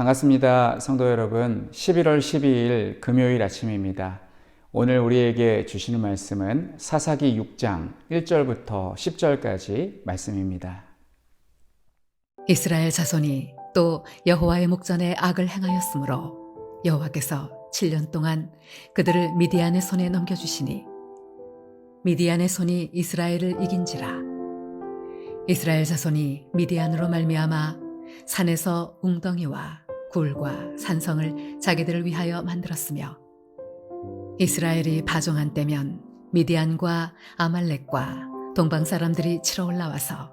반갑습니다. 성도 여러분, 11월 12일 금요일 아침입니다. 오늘 우리에게 주시는 말씀은 사사기 6장 1절부터 10절까지 말씀입니다. 이스라엘 자손이 또 여호와의 목전에 악을 행하였으므로 여호와께서 7년 동안 그들을 미디안의 손에 넘겨주시니 미디안의 손이 이스라엘을 이긴지라. 이스라엘 자손이 미디안으로 말미암아 산에서 웅덩이와 굴과 산성을 자기들을 위하여 만들었으며, 이스라엘이 바종한 때면 미디안과 아말렉과 동방 사람들이 치러 올라와서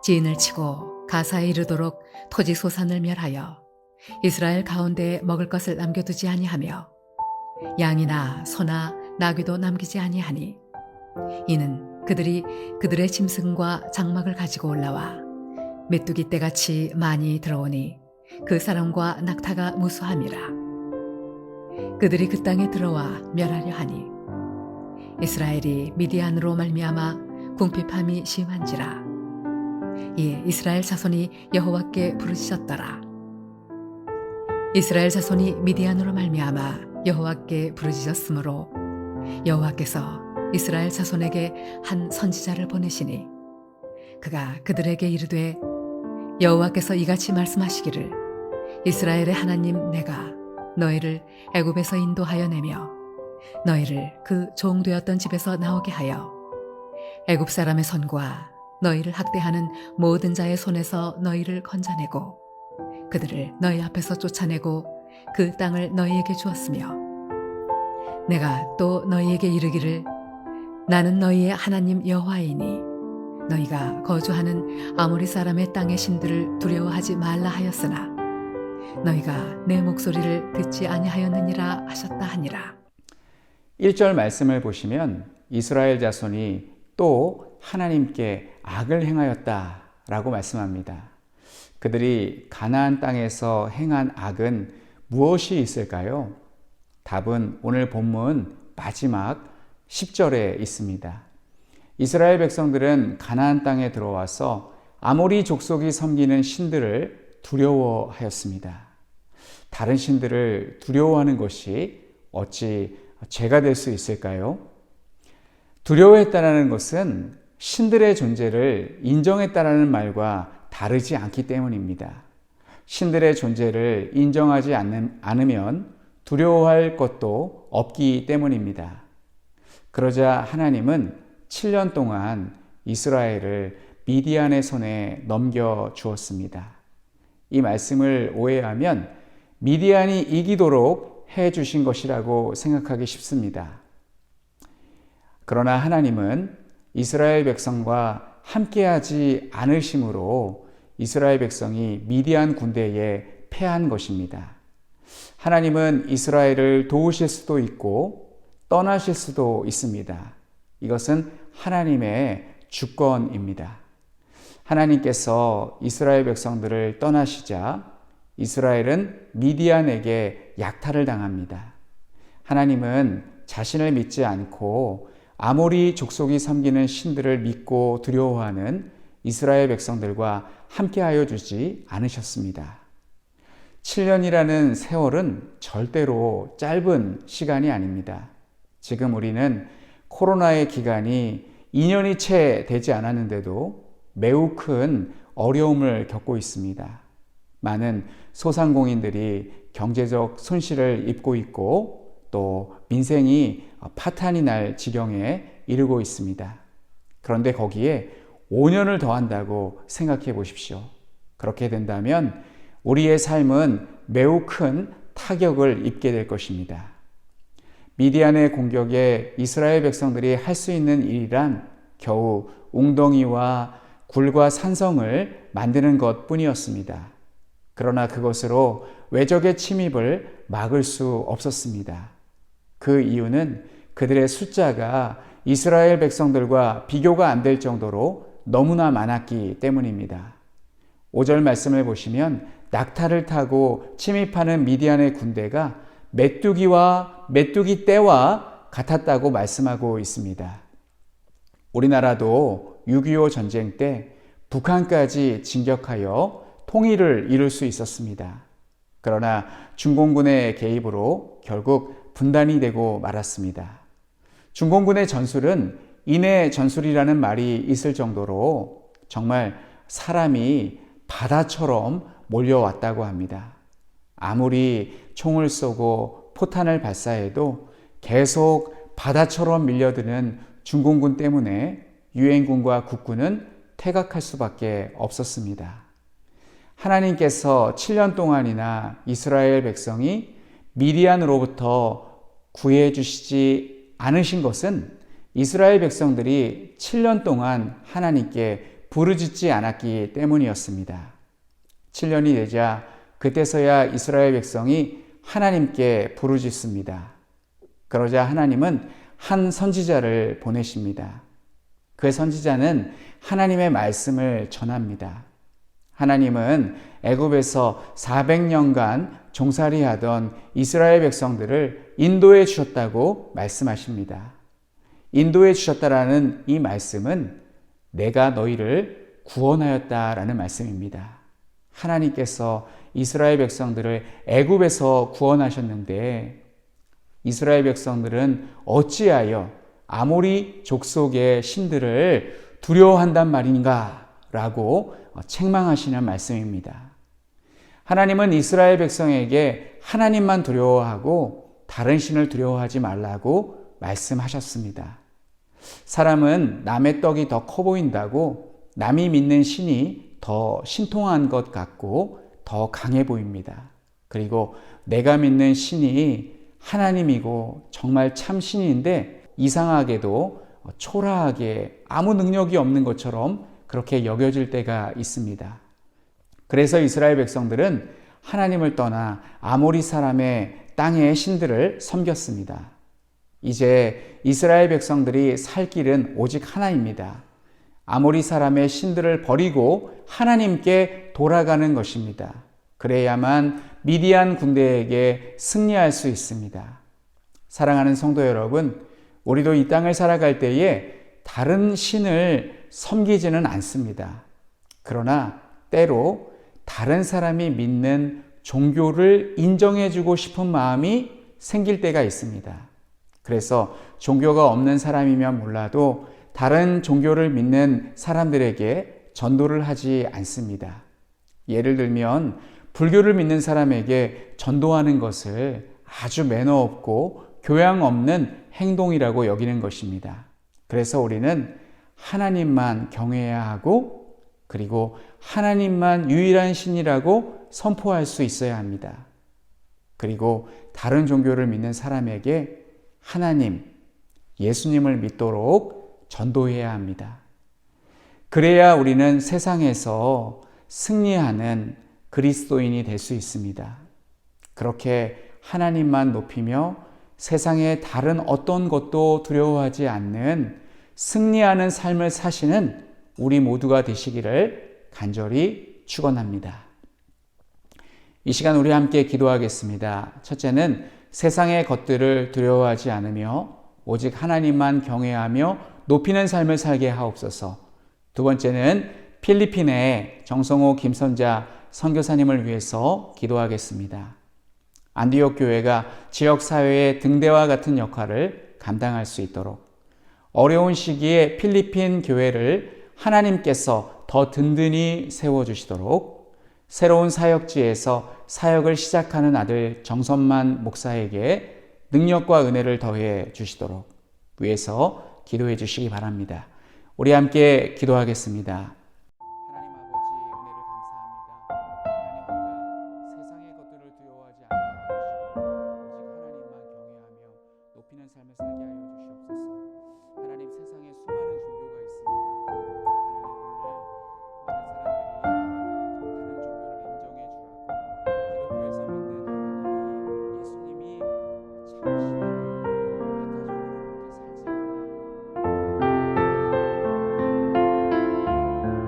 지인을 치고 가사에 이르도록 토지 소산을 멸하여 이스라엘 가운데에 먹을 것을 남겨두지 아니하며 양이나 소나 나귀도 남기지 아니하니, 이는 그들이 그들의 짐승과 장막을 가지고 올라와 메뚜기 떼같이 많이 들어오니 그 사람과 낙타가 무수함이라. 그들이 그 땅에 들어와 멸하려 하니 이스라엘이 미디안으로 말미암아 궁핍함이 심한지라. 이에 이스라엘 자손이 여호와께 부르짖었더라. 이스라엘 자손이 미디안으로 말미암아 여호와께 부르짖었으므로 여호와께서 이스라엘 자손에게 한 선지자를 보내시니, 그가 그들에게 이르되 여호와께서 이같이 말씀하시기를, 이스라엘의 하나님 내가 너희를 애굽에서 인도하여 내며 너희를 그 종되었던 집에서 나오게 하여 애굽 사람의 손과 너희를 학대하는 모든 자의 손에서 너희를 건져내고 그들을 너희 앞에서 쫓아내고 그 땅을 너희에게 주었으며, 내가 또 너희에게 이르기를 나는 너희의 하나님 여호와이니 너희가 거주하는 아모리 사람의 땅의 신들을 두려워하지 말라 하였으나 너희가 내 목소리를 듣지 아니하였느니라 하셨다 하니라. 1절 말씀을 보시면 이스라엘 자손이 또 하나님께 악을 행하였다라고 말씀합니다. 그들이 가나안 땅에서 행한 악은 무엇이 있을까요? 답은 오늘 본문 마지막 10절에 있습니다. 이스라엘 백성들은 가나안 땅에 들어와서 아모리 족속이 섬기는 신들을 두려워하였습니다. 다른 신들을 두려워하는 것이 어찌 죄가 될 수 있을까요? 두려워했다는 것은 신들의 존재를 인정했다는 말과 다르지 않기 때문입니다. 신들의 존재를 인정하지 않으면 두려워할 것도 없기 때문입니다. 그러자 하나님은 7년 동안 이스라엘을 미디안의 손에 넘겨주었습니다. 이 말씀을 오해하면 미디안이 이기도록 해주신 것이라고 생각하기 쉽습니다. 그러나 하나님은 이스라엘 백성과 함께하지 않으심으로 이스라엘 백성이 미디안 군대에 패한 것입니다. 하나님은 이스라엘을 도우실 수도 있고 떠나실 수도 있습니다. 이것은 하나님의 주권입니다. 하나님께서 이스라엘 백성들을 떠나시자 이스라엘은 미디안에게 약탈을 당합니다. 하나님은 자신을 믿지 않고 아모리 족속이 섬기는 신들을 믿고 두려워하는 이스라엘 백성들과 함께하여 주지 않으셨습니다. 7년이라는 세월은 절대로 짧은 시간이 아닙니다. 지금 우리는 코로나의 기간이 2년이 채 되지 않았는데도 매우 큰 어려움을 겪고 있습니다. 많은 소상공인들이 경제적 손실을 입고 있고 또 민생이 파탄이 날 지경에 이르고 있습니다. 그런데 거기에 5년을 더한다고 생각해 보십시오. 그렇게 된다면 우리의 삶은 매우 큰 타격을 입게 될 것입니다. 미디안의 공격에 이스라엘 백성들이 할 수 있는 일이란 겨우 웅덩이와 굴과 산성을 만드는 것뿐이었습니다. 그러나 그것으로 외적의 침입을 막을 수 없었습니다. 그 이유는 그들의 숫자가 이스라엘 백성들과 비교가 안 될 정도로 너무나 많았기 때문입니다. 5절 말씀을 보시면 낙타를 타고 침입하는 미디안의 군대가 메뚜기와 메뚜기 떼와 같았다고 말씀하고 있습니다. 우리나라도 6.25 전쟁 때 북한까지 진격하여 통일을 이룰 수 있었습니다. 그러나 중공군의 개입으로 결국 분단이 되고 말았습니다. 중공군의 전술은 인의 전술이라는 말이 있을 정도로 정말 사람이 바다처럼 몰려왔다고 합니다. 아무리 총을 쏘고 포탄을 발사해도 계속 바다처럼 밀려드는 중공군 때문에 유엔군과 국군은 퇴각할 수밖에 없었습니다. 하나님께서 7년 동안이나 이스라엘 백성이 미디안으로부터 구해 주시지 않으신 것은 이스라엘 백성들이 7년 동안 하나님께 부르짖지 않았기 때문이었습니다. 7년이 되자 그때서야 이스라엘 백성이 하나님께 부르짖습니다. 그러자 하나님은 한 선지자를 보내십니다. 그 선지자는 하나님의 말씀을 전합니다. 하나님은 애굽에서 400년간 종살이하던 이스라엘 백성들을 인도해 주셨다고 말씀하십니다. 인도해 주셨다라는 이 말씀은 내가 너희를 구원하였다라는 말씀입니다. 하나님께서 이스라엘 백성들을 애굽에서 구원하셨는데 이스라엘 백성들은 어찌하여 아모리 족속의 신들을 두려워한단 말인가? 라고 책망하시는 말씀입니다. 하나님은 이스라엘 백성에게 하나님만 두려워하고 다른 신을 두려워하지 말라고 말씀하셨습니다. 사람은 남의 떡이 더 커 보인다고 남이 믿는 신이 더 신통한 것 같고 더 강해 보입니다. 그리고 내가 믿는 신이 하나님이고 정말 참 신인데 이상하게도 초라하게 아무 능력이 없는 것처럼 그렇게 여겨질 때가 있습니다. 그래서 이스라엘 백성들은 하나님을 떠나 아모리 사람의 땅의 신들을 섬겼습니다. 이제 이스라엘 백성들이 살 길은 오직 하나입니다. 아모리 사람의 신들을 버리고 하나님께 돌아가는 것입니다. 그래야만 미디안 군대에게 승리할 수 있습니다. 사랑하는 성도 여러분, 우리도 이 땅을 살아갈 때에 다른 신을 섬기지는 않습니다. 그러나 때로 다른 사람이 믿는 종교를 인정해주고 싶은 마음이 생길 때가 있습니다. 그래서 종교가 없는 사람이면 몰라도 다른 종교를 믿는 사람들에게 전도를 하지 않습니다. 예를 들면 불교를 믿는 사람에게 전도하는 것을 아주 매너 없고 교양 없는 행동이라고 여기는 것입니다. 그래서 우리는 하나님만 경외해야 하고 그리고 하나님만 유일한 신이라고 선포할 수 있어야 합니다. 그리고 다른 종교를 믿는 사람에게 하나님, 예수님을 믿도록 전도해야 합니다. 그래야 우리는 세상에서 승리하는 그리스도인이 될 수 있습니다. 그렇게 하나님만 높이며 세상의 다른 어떤 것도 두려워하지 않는 승리하는 삶을 사시는 우리 모두가 되시기를 간절히 축원합니다. 이 시간 우리 함께 기도하겠습니다. 첫째는 세상의 것들을 두려워하지 않으며 오직 하나님만 경외하며 높이는 삶을 살게 하옵소서. 두 번째는 필리핀의 정성호 김선자 선교사님을 위해서 기도하겠습니다. 안디옥 교회가 지역사회의 등대와 같은 역할을 감당할 수 있도록 어려운 시기에 필리핀 교회를 하나님께서 더 든든히 세워주시도록 새로운 사역지에서 사역을 시작하는 아들 정선만 목사에게 능력과 은혜를 더해 주시도록 위해서 기도해 주시기 바랍니다. 우리 함께 기도하겠습니다. 하나님 아버지 은혜를 감사합니다. 하나님 우리가 세상의 것들을 두려워하지 않게 하시고 오직 하나님만 경외하며 높이는 삶을 살게 하여 주시옵소서. 하나님 세상에 수많은 종교가 있습니다. 하나님 오늘날 많은 사람들이 다른 종교를 인정해 주라고 기독교에서 믿는 하나님이 예수님이 참 신이라고 바타적으로 그렇게 살지 말라고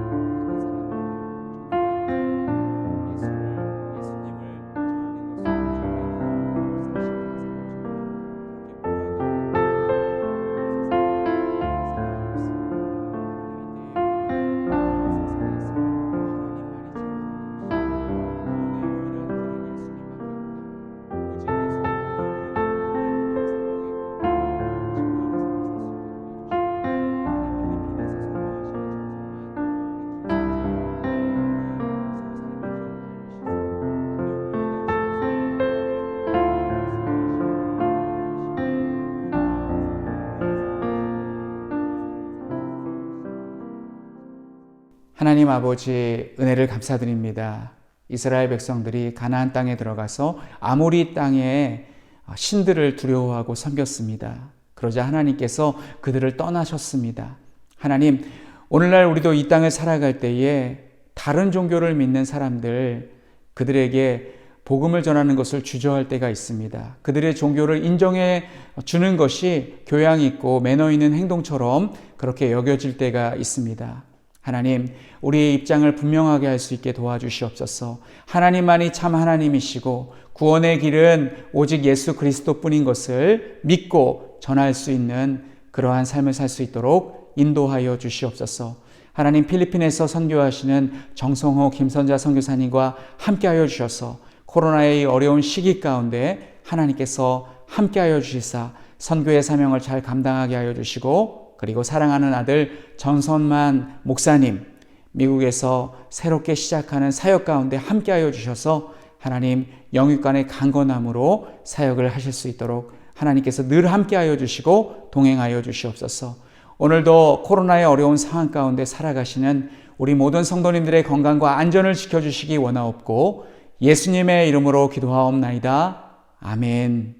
하나님 아버지 은혜를 감사드립니다. 이스라엘 백성들이 가나안 땅에 들어가서 아모리 땅에 신들을 두려워하고 섬겼습니다. 그러자 하나님께서 그들을 떠나셨습니다. 하나님, 오늘날 우리도 이 땅을 살아갈 때에 다른 종교를 믿는 사람들, 그들에게 복음을 전하는 것을 주저할 때가 있습니다. 그들의 종교를 인정해 주는 것이 교양 있고 매너 있는 행동처럼 그렇게 여겨질 때가 있습니다. 하나님, 우리의 입장을 분명하게 할 수 있게 도와주시옵소서. 하나님만이 참 하나님이시고 구원의 길은 오직 예수 그리스도뿐인 것을 믿고 전할 수 있는 그러한 삶을 살 수 있도록 인도하여 주시옵소서. 하나님, 필리핀에서 선교하시는 정성호 김선자 선교사님과 함께하여 주셔서 코로나의 어려운 시기 가운데 하나님께서 함께하여 주시사 선교의 사명을 잘 감당하게 하여 주시고, 그리고 사랑하는 아들 전선만 목사님, 미국에서 새롭게 시작하는 사역 가운데 함께하여 주셔서 하나님 영육간의 강건함으로 사역을 하실 수 있도록 하나님께서 늘 함께하여 주시고 동행하여 주시옵소서. 오늘도 코로나의 어려운 상황 가운데 살아가시는 우리 모든 성도님들의 건강과 안전을 지켜주시기 원하옵고 예수님의 이름으로 기도하옵나이다. 아멘.